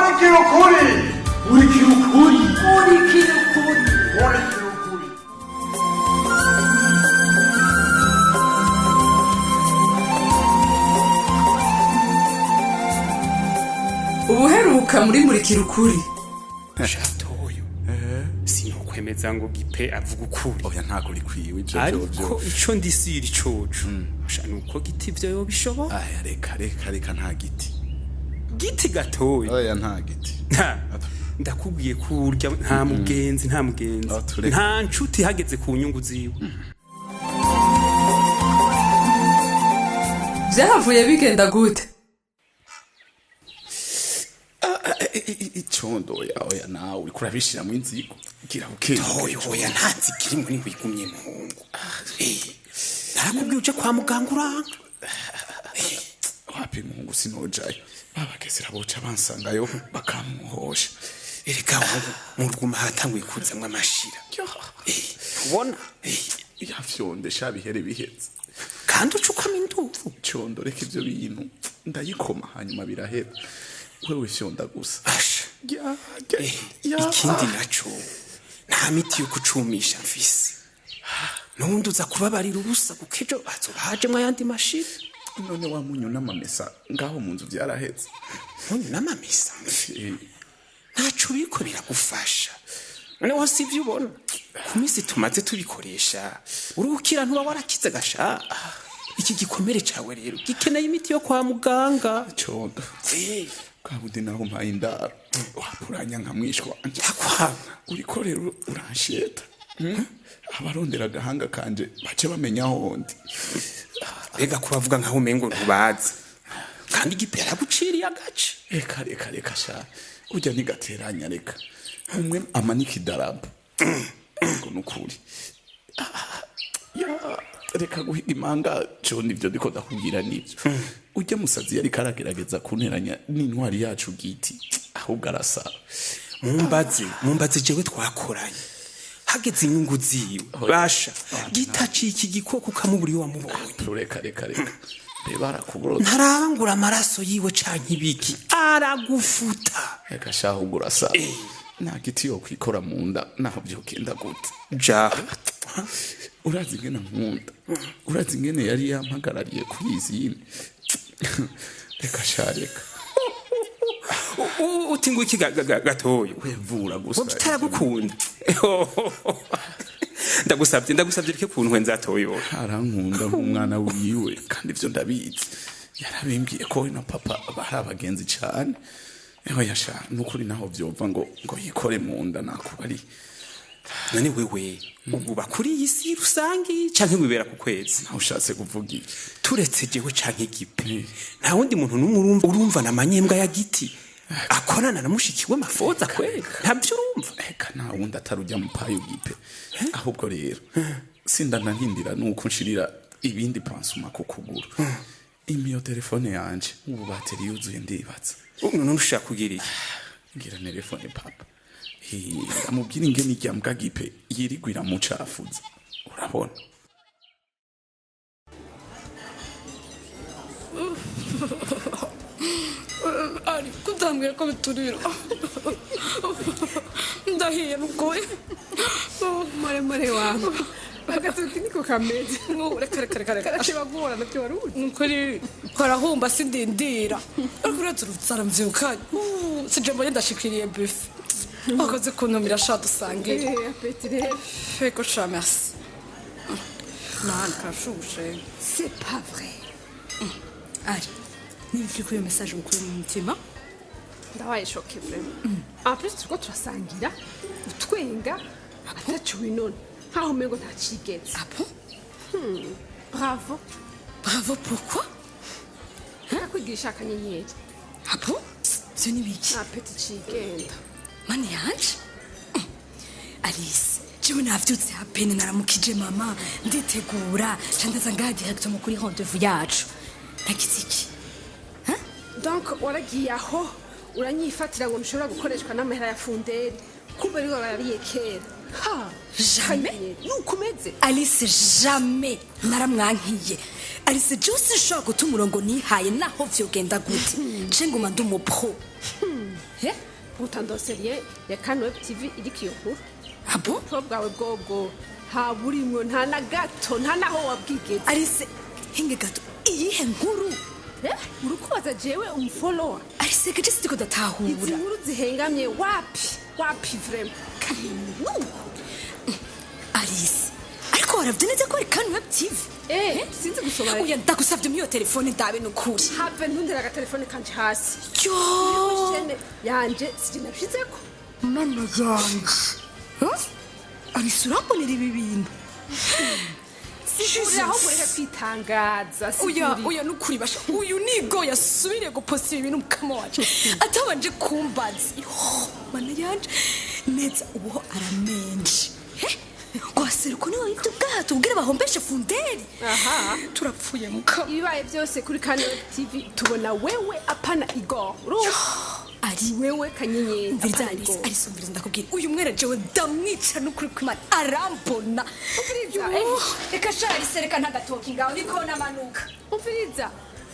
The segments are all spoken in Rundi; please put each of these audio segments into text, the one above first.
Murikira Ukuri. Murikira Ukuri. Murikira Ukuri. Murikira Ukuri. Ubuheruka muri Murikira Ukuri. Shatoyo. Sinokwemeza ngo gipe avuga ukuri. Oya ntago likwiwe ivyo Ariko ico ndisiri coco. Nuko giti ivyo yo bishoboka. Aya reka nta giti. Giti gatoya. Oya nta giti. Ndakubwiye kurya nta mugenzi. Nta nshuti hageze ku nyungu ziwe. Vyahavuye bigenda gute? Icondo oya nawe uriko urabishiramo inzigo gira ukeye. Oya ntanzi kiri muri wigumye muhungu. Narakubwiye uje kwa muganga uranga. Wapi muhungu sinojaye. Babagezera boca bansangayo bakamuhosha. Erega mu rwuma hatanguye kuzamwa amashira. Ubona? Yafyonde shabihere bihetse. Kandi ucukama induvu. Condo reka ivyo bintu ndayikoma hanyuma birahera. Wewe fyonda gusa. Ikindi naco nta miti yo kucumisha mfise. Nundi uza kubabarira ubusa kukejo bazoba hajemwe ayandi mashira. None wa munyu n'amamesa ngaho mu nzu vyaraheze. Munyu n'amamesa. Ntaco biko biragufasha. None wose ivyo ubona. Ku minsi tumaze tubikoresha. Urukira ntuba warakize gasha. Iki gikomere cawe rero gikeneye imiti yo kwa muganga. Condo. Kabude naho mpaye indaro. Wapuranya nka mwishwa. Takwanga. Uriko rero uransheta. Abarondera agahanga kanje bace bamenya hondi. Bega kubavuga nkaho umengo ntubazi. Kandi igipera guciriye agace. Reka sha. Ujya nigateranya reka. Umwe amanika idarabu. Ngo nukuri. Reka guhiga imanga cyo nivyo ndiko ndakubwira nivyo. Ujya musazi yari karagerageza kunteranya n'intwari yacu giti. Ahubwo arasara. Mumbaze jewe twakoranye. Hageze inyungu ziwe. Basha. Gitaci iki gikoko kamuburi wamubonye. Reka. Reba arakugorota. Ntarabangura amaraso yiwe canke ibiki. Aragufuta. Reka shaho ugurasara. Nta giti yo kwikora mu nda naho byokenda gute. Ja. Urazi ngene nkunda. Urazi ngene yari yampagarariye kuri izini. Reka shareka. Utingu iki gatoyo. Wevura gusa. Utaragukunda. Ndagusabye rike kuntu nzatoyo. Arankunda nk'umwana wiwe kandi ivyo ndabizi. Yarabimbwiye ko na papa bahari abagenzi cyane. Eho yasha nukuri naho vyova ngo yikore mu nda nakubari. None wewe ubu bakuri isi rusangi canke wibera ku kwezi. Naho ushatse kuvuga iki? Turetse jewe canke igipe. Nta wundi muntu urumva na manyembwa ya giti. Akorana na mushikiwe mafoza kweli. Ntabyo urumva. Eka nta wundi atarujya mu payo gipe. Ahubwo rero sindanahindira nuko nshirira ibindi pansuma ku kuguru. Imiyo telefone yanje ubu bateri yuzuye ndibaza. None ushaka kugira iki? Ngira telefone papa. Amubwira ingene iryambwa gipe yirigwira mu cafuza. Urabona? Ari kutambwira ko biturira. Ndahiye nukoye. Mare wangu. Bagatuti niko kameze. Reka. Ashibagora nabyo waruzi. Nukuri kwarahumba sindindira. Ariko rutsara mvyukanye. Sijambo ndashikiriye buff. Akoze kuntumira sha dusangira. Petire. Feko cha merci. Non, kashushe. C'est pas vrai. Ari. Nifikuye message ukuri mu mutima. Ndabaye shoke vraiment. En plus turiko turasangira utwenga atacu binone. Haho mengo ntacigeze. Ah bon? Bravo. Bravo pourquoi? Nakwigisha akanyenyeri. Ah bon? Ce ni biki. Petit cigenda. Mani yanje? Alice, jewe navyutse apene naramukije mama nditegura candaza ngaha direct mu kuri rendez-vous yacu. Nakiziki. Donc waragiye aho uranyifatira ngo nshobora gukoreshwa n'amahera ya funderi. Kumbe rero barariye kera. Ha, jamais. Nukumeze. Alice jamais naramwankiye. Alice just shaka gutumurongo nihaye naho vyogenda gute. Nje nguma ndumupro. utandoseriye ya kano TV iriki nkuru abo pro bwawe bwobwo haburimwo nta na gato nta naho wabwigeze arise hinge gato iyihe nkuru urukubaza jewe umfollower arise gato sitiko izi datahura nkuru zihengamye wapi vrema arise ariko waravye neza ko ari kano TV sinzi gusoma uya ndagusavye mu yo telefone ndabe nukuri have ntundera agatelefone kanje hasi yo shene yanje sinabishizeko mama yanje arise urambonera ibi bintu uri aho mureke kwitangaza uya nukuri basha uyu nigo yasubire guposta ibintu mukama wacu atabanje kumbaza mana yanje neza ubu aramenje waseruko niwe ibyo bwato ubwire bahombeshe funderi turapfuye mukama ibibaye byose kuri kano TV tubona wewe apana Igor ari wewe kanyenyeri mvirizanise arisumviriza ndakubwira uyu mwera jewe ndamwica n'ukuri kw'Imana arambona umviriza reka shari sereka ntagatoki ngaho niko namanuka umviriza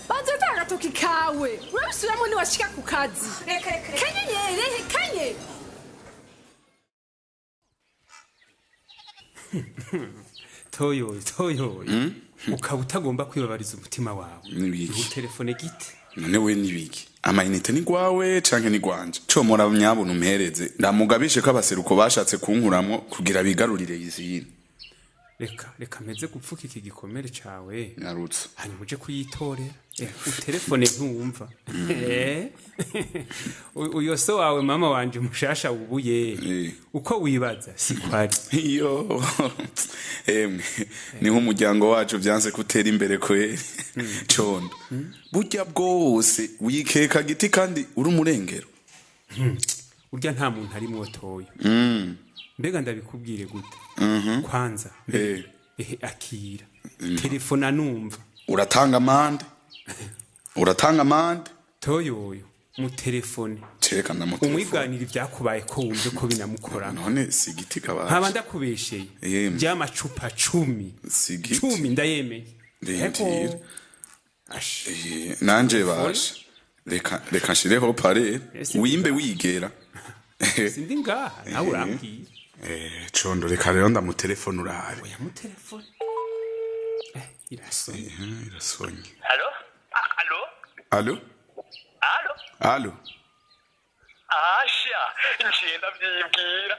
banza tagatoki kawe urabisubiramo ni washika ku kazi reka kanyenyeri kanye toyo ukaba utagomba kwibabariza umutima wawe Nibiki? telefone gite none we nibiki amayinite ni gwawe canke ni gwanje comora nyabona umpereze ndamugabishe ko abaseruko bashatse kunkuramwo kugira bigarurire izina reka meze gupfuka iki gikomere cawe narutse hanyuma uje kuyitorera utelefone ntumva uyo so wawe mama wanje mushasha ubuye uko wibaza sikwari iyo emwe niho umuryango wacu vyanse kutera imbere kweri condo burya bwose wikeka giti kandi uri umurengero urya nta muntu ari mwotoyo mbega ndabikubwire gute kwanza akira telefone anumva uratanga amande toyoyo mu telefone ceka ndamutelefone umwiganira ibyakubaye ko wumve ko binamukora none sigiti kabaje nkaba ndakubesheye by'amacupa 10 sigiti 10 ndayemeye ndendira nanje basha reka nshireho pare wimbe wigera sindi ngaha nawe urambwira condo reka rero ndamutelefone urabe oya mu telefone irasonye Allo Asha njenda byibwira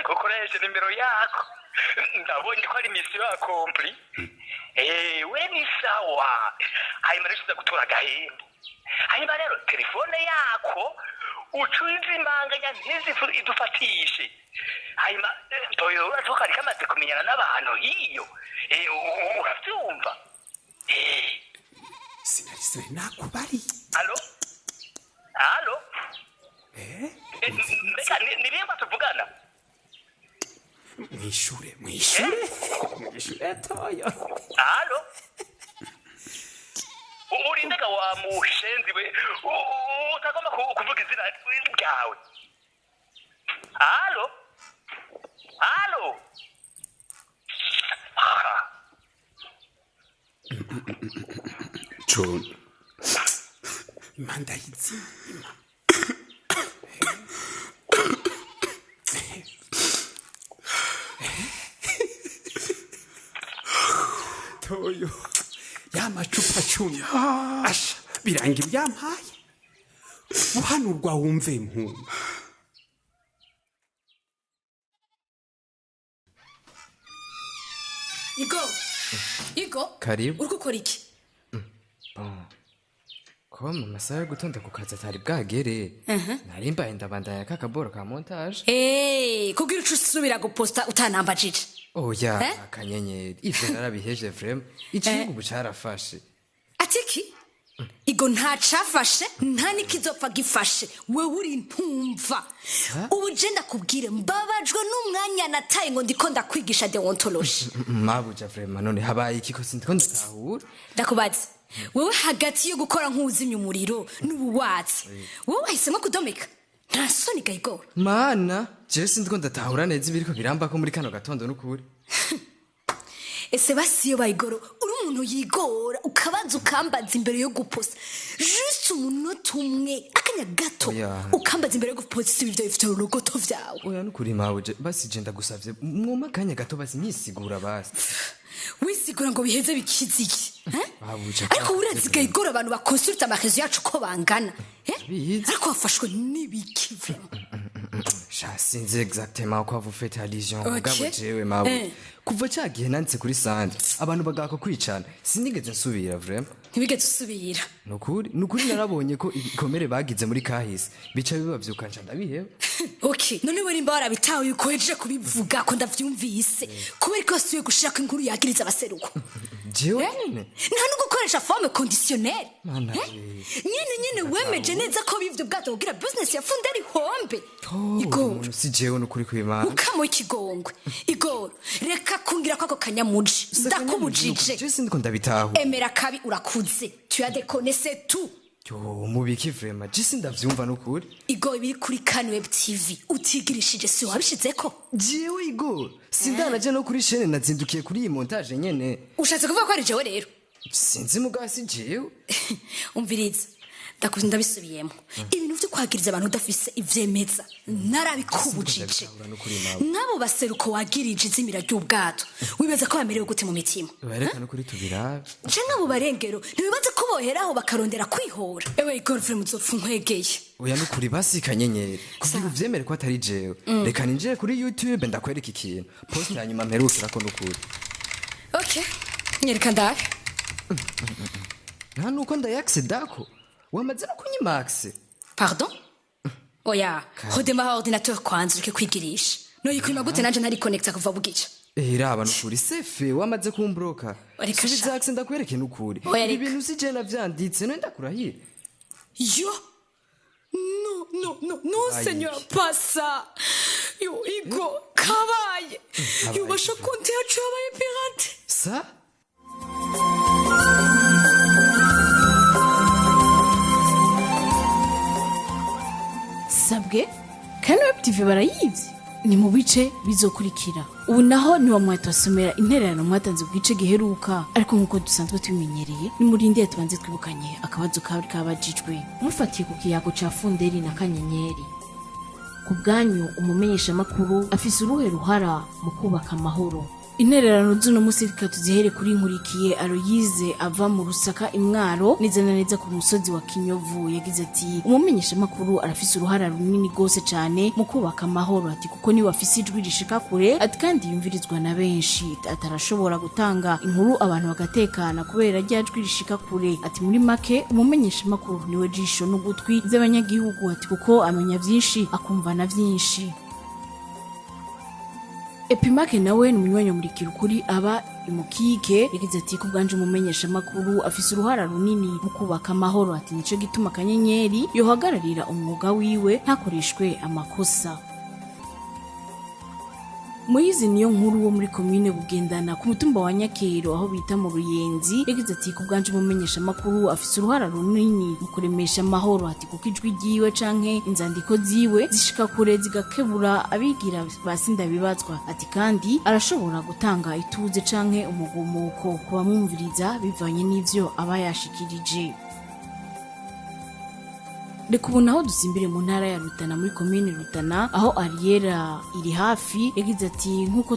kukoresha nimero yako ndabonye ko ari mission accompli we ni sawa hanyuma rero gutora gahembe hanyuma rero telefone yako ucuize imanganya ntizifu idufatishe hanyuma toyo uratoka ari kamaze kumenyana n'abantu hiyo uravyumva sinarise nakubari Allo mbega nibimba tuvugana mwishure toyo Allo urindega wa mushenzi we utagomba kuvuga izina ryawe Allo John imanda y'izima toyo y'amacupa 10 asha biranga ibyampaye uhanurwa wumve impundu Igo karibu uri gukora iki ko mu masaha yo gutonda ku kazi atari bwagere nari mbaye ndabandanya kakaboro ka montage kugira ucu usubira guposta utanambajije oya akanyenyeri ivyo narabiheje vrema igihugu ubu carafashe atiki Igo ntacafashe nta nikizopfa gifashe wewe uri ntumva ubu je ndakubwire mbabajwe n'umwanya nataye ngo ndiko ndakwigisha deontology mabuja vrema none habaye iki ko sindiko nditahura ndakubaza wewe hagati yo gukora nk'uzimya umuriro n'ubuwatsi wowe wahisemo kudomeka nta soni gayigora mana je sindiko ndatahura neza ibiriko biramba ko muri kano gatondo n'ukuri ese basiyo bayigoro uri umuntu yigora ukabanza ukambaza imbere yo guposta juste umunota umwe akanya gato ukambaza imbere yo guposta ibyo bifite urugoto vyawe oya nukuri mawe basi je ndagusavye mwuma akanya gato basi nyisigura basi wisigura ngo biheze bikiziki ariko urazigaye igora abantu bakonsulta amahezo yacu ko bangana ariko wafashwe n'ibikive sinzi exactement quoi vous faites allusion mugabo jewe mawe kuva cyagihe nanditse kuri sande abantu bagaka kwicana sinigeze nsubira vraiment ntibigeze usubira nukuri narabonye ko ibikomere bagize muri kahise bica bibavyuka nca ndabiheba okay none we nimba warabitawe yuko heje kubivuga ko ndavyumvise kubera ko suye gushaka inkuru yagiriza abaseruko jewe nyene nta no gukoresha forme conditionnelle nyene wemeje neza ko bivyo bwato kugira business ya funderi hombe igoro si jewe nukuri kwimana ukamo ikigongwe igoro reka kungira kwako kanyamuji ndakubujije je sindiko ndabitaho emera kabi urakuze tu as déconné tout yo mubiki vraiment je sindavyumva nukuri igoro biri kuri kan web tv utigirishije si wabishizeko jewe igoro sindanaje no kuri chaîne nazindukiye kuri iyi montage nyene ushatse kuvuga ko ari jewe rero sinzi mugasi jewe umviriza ndakunda bisubiyemo ibintu byo kwagiriza abantu udafise ivyemeza narabikubujije nabo baseruko wagirije izimira ry'ubwato wibeza ko bamerewe gute mu mitima werekana kuri tubirabe je nabo barengero ntibibaze ko boheraho bakarondera kwihora ewe girlfriend muzopfu nkwegeye oya nukuri basi kanyenyeri kugira uvyemere ko atari jewe reka ninjire kuri YouTube ndakwereka ikintu post yanyuma mperukira ko nukuri okay nyereka ndabe nta nuko ndayaccedako wamaze no kunyimaxe pardon oya redémarre ordinateur kwanza ureke kwigirisha no yikwima gute nanje ntari connecta kuva bugica raba nukuri sefe wamaze kumbroka subiza axe ndakwereke nukuri ibintu sije navyanditse no ndakurahiye yo no seigneur pas ça yo igo kabaye yo basha konti yacu yabaye pirate ça sabwe kandi web tv barayivye ni mu bice bizokurikira ubu naho ni wa mwata wasomera intererano mwatanze ku gice giheruka ariko nkuko dusanzwe tubimenyereye ni murindi tubanze twibukanye akabazo kari kabajijwe mufatiye ku kiyago ca funderi na kanyenyeri ku bwanyu umumenyesha makuru afise uruhe ruhara mu kubaka amahoro intererano z'uno musi reka tuzihere kuri nkurikiye Aloyize ava mu Rusaka Imwaro neza na neza ku musozi wa Kinyovu yagize ati umumenyesha makuru arafise uruhara runini gose cyane mu kubaka amahoro ati kuko ni wafise ijwi rishika kure ati kandi yumvirizwa na benshi atarashobora gutanga inkuru abantu bagatekana kubera ryajwi rishika kure ati muri make umumenyesha makuru niwe jisho n'ugutwi z'abanyagihugu ati kuko amenya byinshi akumva na byinshi Epimake nawe ni munywanyo Murikira Ukuri aba imukike yagize ati kubganje umumenyesha makuru afise uruhara runini mu kubaka amahoro ati nico gituma kanyenyeri yohagararira umwuga wiwe ntakoreshwe amakosa Moyizi niyo nkuru wo muri commune Bugendana ku mutumba wa Nyakero aho bita mu Ruyenzi yagize ati kubganje umumenyesha makuru afise uruhara runini mu kuremesha amahoro ati kuko ijwi giwe canke inzandiko ziwe zishika kure zigakebura abigira basinda bibazwa ati kandi arashobora gutanga ituze canke umugumuko kubamwumviriza bivanye n'ivyo aba yashikirije Reka ubu naho dusimbire mu ntara ya Rutana muri commune Rutana aho Ariera iri hafi yagize ati nkuko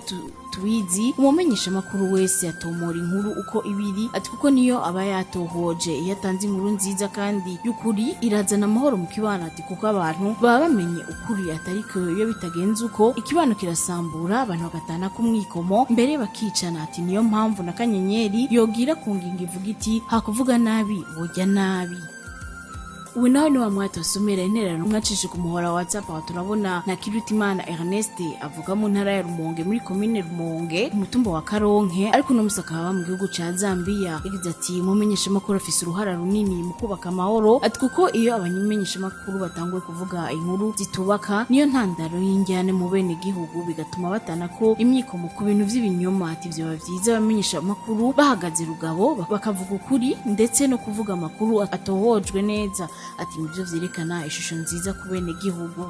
tubizi umumenyesha makuru wese atomora inkuru uko ibiri ati kuko niyo aba yatohoje yatanze inkuru nziza kandi y'ukuri irazana amahoro mu kibano ati kuko abantu baba bamenye ukuri atari ko iyo bitagenze uko ikibano kirasambura abantu bagatana ku mwikomo mbere bakicana ati niyo mpamvu na kanyenyeri yogira kunginga ivuga iti hakuvuga nabi bojya nabi ubu nawe ni wa mwata wasomera intererano mwacishe ku muhora wa WhatsApp aho turabona na Kirutimana Ernest avuga mu ntara ya Rumonge muri commune Rumonge umutumba wa Karonke ariko no musaka baba mu gihugu ca Zambia yagize ati mumenyesha makuru afise uruhara runini mu kubaka amahoro ati kuko iyo abanyumenyesha makuru batanguye kuvuga inkuru zitubaka niyo ntandaro y'injyane mu bene gihugu bigatuma batana ko imyikomo ku bintu vy'ibinyoma ati vyo bavyiza abamenyesha makuru bahagaze rugabo bakavuga ukuri ndetse no kuvuga amakuru atohojwe neza ati muvyo vyerekana ishusho nziza ku bene gihugu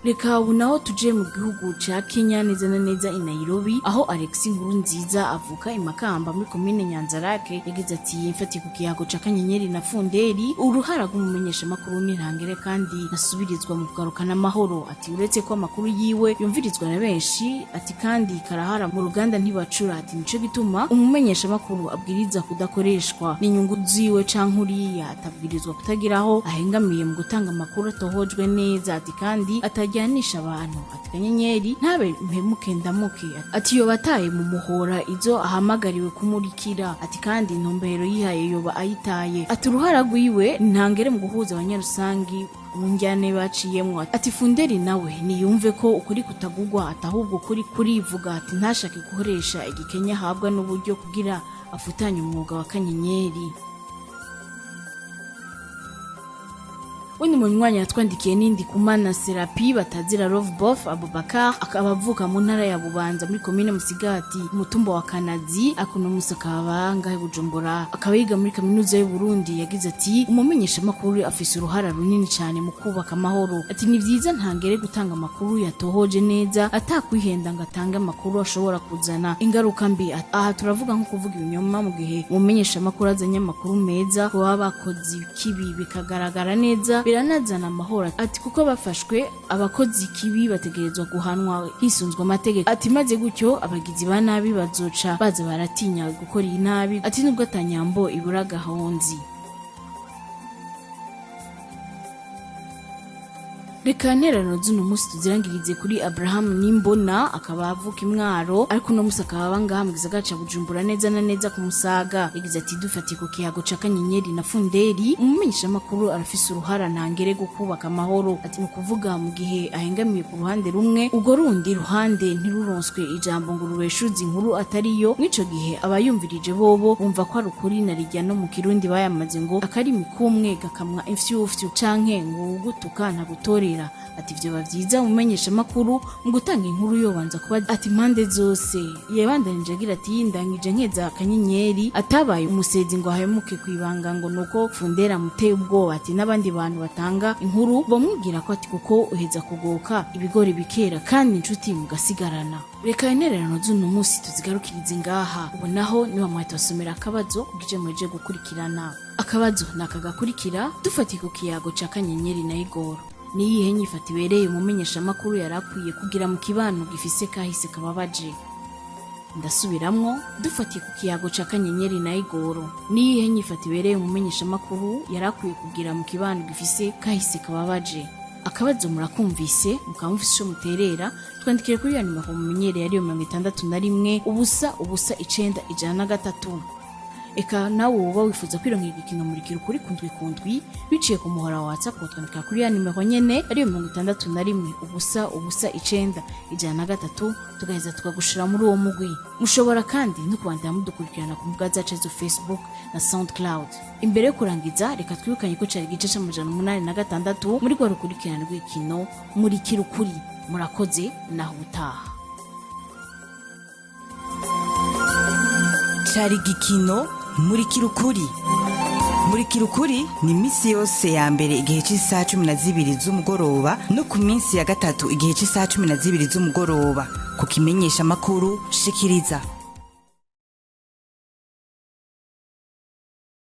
reka ubu naho tuje mu gihugu ca Kenya neza na neza i Nairobi aho Alex Nkuru nziza avuka i Makamba muri komine Nyanzarake yagize ati mfatiye ku kiyago ca Kanyenyeri na Funderi uruhara rw'umumenyesha makuru n'intangere kandi nasubirizwa mu kugarukana amahoro ati uretse ko amakuru yiwe yumvirizwa na benshi ati kandi karahara mu ruganda ntibacura ati nico gituma umumenyesha makuru abwiriza kudakoreshwa n'inyungu ziwe canke uriya atabwirizwa kutagiraho ahengamiye mu gutanga amakuru atohojwe neza ati kandi atajyanisha abantu ati Kanyenyeri ntabe mpemuke ndamuke ati yo bataye mu muhora izo ahamagariwe kumurikira ati kandi intumbero yihaye yoba ayitaye ati uruhara rwiwe ntangere mu guhuza abanyarusangi munjyane baciyemwo ati Funderi nawe niyumve ko ukuri kutagugwa atahubwo ukuri kurivuga ati ntashake gukoresha igikenya ahabwa n'uburyo kugira afutanye umwuga wa Kanyenyeri. Wende munywanyi yatwandikiye nindi kumana Serapi batazira Love Bof Abubakar akaba avuka mu ntara ya Bubanza muri komine Musigati umutumba wa Kanazi akuno musakaba ngahe Bujumbura akaba yiga muri kaminuza y'u Burundi yagize ati umumenyesha makuru afise uruhara runini cyane mu kubaka amahoro ati ni vyiza ntangere gutanga amakuru yatohoje neza atakwihenda ngatanga amakuru ashobora kuzana ingaruka mbi aha turavuga nko kuvuga ibinyoma mu gihe umumenyesha makuru azanye amakuru meza ko abakozi kibi bikagaragara neza biranazana amahoro ati kuko bafashwe abakozi kibi bategerezwa guhanwa hisunzwe amategeko ati maze gutyo abagizi ba nabi bazoca baza baratinya gukora iyi nabi ati nubwo atanyambo ibura gahonzi. Reka intererano z'uno musi tuzirangirize kuri Abraham Nimbona akaba avuka imwaro ariko no musi akaba ngaha mu gisagara ca Bujumbura neza na neza ku Musaga yagize ati dufatiye ku kiyago ca Kanyenyeri na Funderi umumenyesha makuru arafise uruhara ntangere gukubaka amahoro ati mu kuvuga mu gihe ahengamiye ku ruhande rumwe ugo rundi ruhande ntiruronswe ijambo ngo rubeshuze inkuru atariyo mwico gihe abayumvirije bobo bumva ko ari ukuri na rijya no mu Kirundi bayamaze ngo akari mikumwe gakamwa imfyufyu canke ngo gutuka nta gutorera ati ivyo bavyiza umumenyesha makuru mu gutanga inkuru yobanza kuba ati impande zose yebandanije agira ati yindangije nkeza Kanyenyeri atabaye umusezi ngo ahemuke kwibanga ngo nuko Fundera muteye ubwoba ati n'abandi bantu batanga inkuru bamubwira ko ati kuko uheza kugoka ibigori bikera kandi inshuti mugasigarana. Reka intererano z'uno musi tuzigarukirize ngaha ubu naho niba mwatosomera akabazo kugije mweje gukurikirana akabazo nakagakurikira dufatiye ku kiyago ca Kanyenyeri na Igoro niyihe nyifata ibereye umumenyesha makuru yarakwiye kugira mu kibano gifise kahise kababaje. Ndasubiramwo dufatiye ku kiyago ca Kanyenyeri na Igoro niyihe nyifata ibereye umumenyesha makuru yarakwiye kugira mu kibano gifise kahise kababaje. Akabazo murakumvise mukamufise ico muterera twandikire kuri ya nimero mumenyereye ariyo 61 ubusa 9 eka nawe uba wifuza kwironkera igikino Murikira Ukuri kundwi biciye ku muhora wa WhatsApp twandika kuri ya nimero nyene ariyo 61 ubusa 9 tugaheza tukagushira muri uwo mugwi. Mushobora kandi no kubandanya mudukurikirana ku mbuga zacu zo Facebook na SoundCloud. Imbere yo kurangiza reka twibukanye ko cari igice ca 86 muri gwa rukurikirana rw'igikino Murikira Ukuri. Murakoze naho utaha. Cari igikino Murikira Ukuri. Murikira Ukuri ni misi yose ya mbere igihe cy'isaha 12 z'umugoroba no ku minsi ya gatatu igihe cy'isaha 12 z'umugoroba ku kimenyesha makuru Shikiriza.